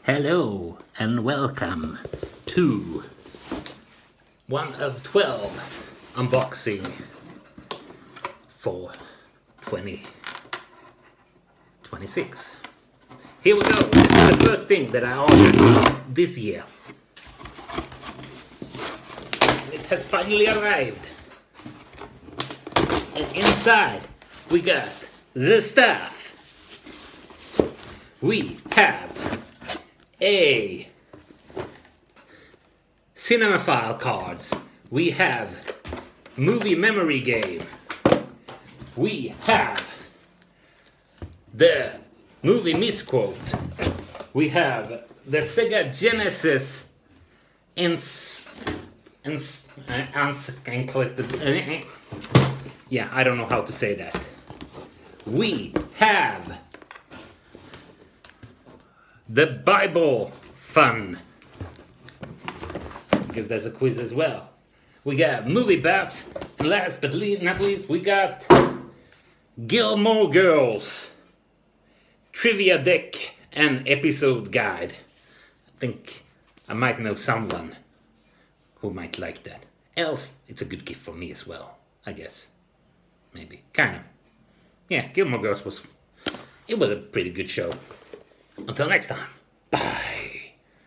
Hello and welcome to one of 12 unboxing for 2026. Here we go. This is the first thing that I ordered this year. It has finally arrived. And inside we got the stuff. We have a cinema file cards. We have movie memory game. We have the movie misquote. We have the Sega Genesis yeah, I don't know how to say that. We have the Bible fun, because there's a quiz as well. We got Movie Buff, and last but not least, we got Gilmore Girls trivia deck and episode guide. I think I might know someone who might like that. Else, it's a good gift for me as well, I guess. Maybe, kind of. Yeah, Gilmore Girls was a pretty good show. Until next time, bye.